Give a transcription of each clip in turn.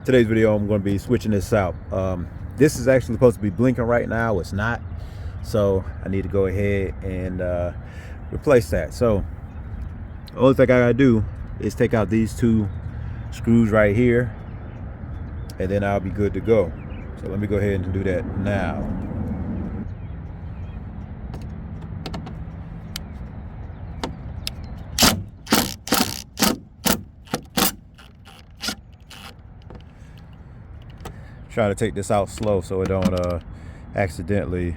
Today's video, I'm going to be switching this out. This is actually supposed to be blinking right now. It's not. So I need to go ahead and replace that. So the only thing I gotta do is take out these two screws right here, and then I'll be good to go. So let me go ahead and do that now. Try to take this out slow so it don't accidentally.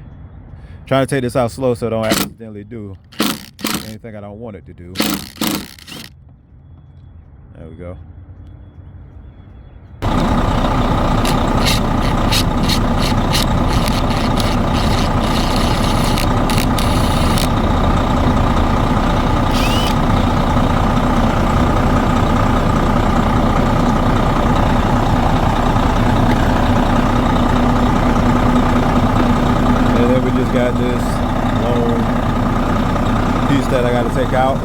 Trying to take this out slow so it don't accidentally do anything I don't want it to do. There we go. Got this long piece that I got to take out.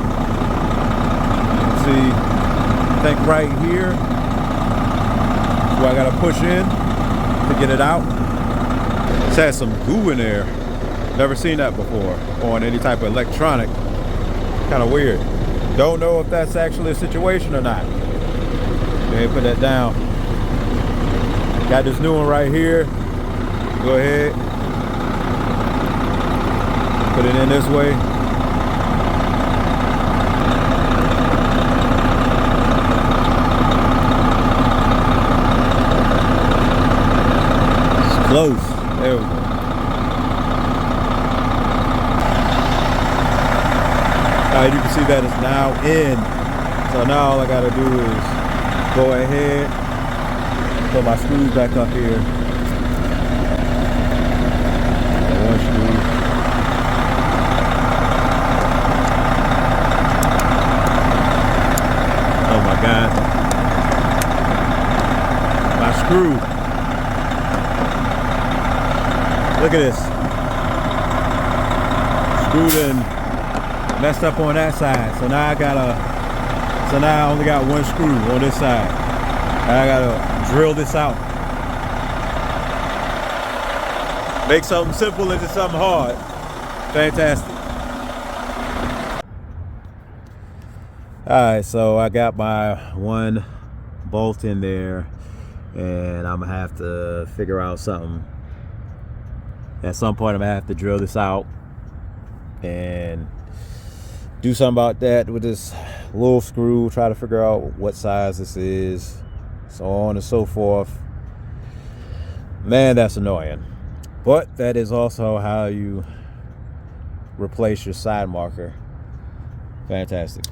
You can see, I think right here is where I got to push in to get it out. This has some goo in there. Never seen that before on any type of electronic. Kind of weird. Don't know if that's actually a situation or not. Go ahead and put that down. Got this new one right here. Go ahead. Put it in this way. It's close. There we go. Now you can see that it's now in. So now all I gotta do is go ahead, put my screws back up here. One screw. God. My screw. Look at this. Screw done messed up on that side. So now I only got one screw on this side. I gotta drill this out. Make something simple into something hard. Fantastic. Alright, so I got my one bolt in there, and I'm gonna have to figure out something. At some point I'm gonna have to drill this out and do something about that with this little screw, try to figure out what size this is, so on and so forth. Man, that's annoying. But that is also how you replace your side marker. Fantastic.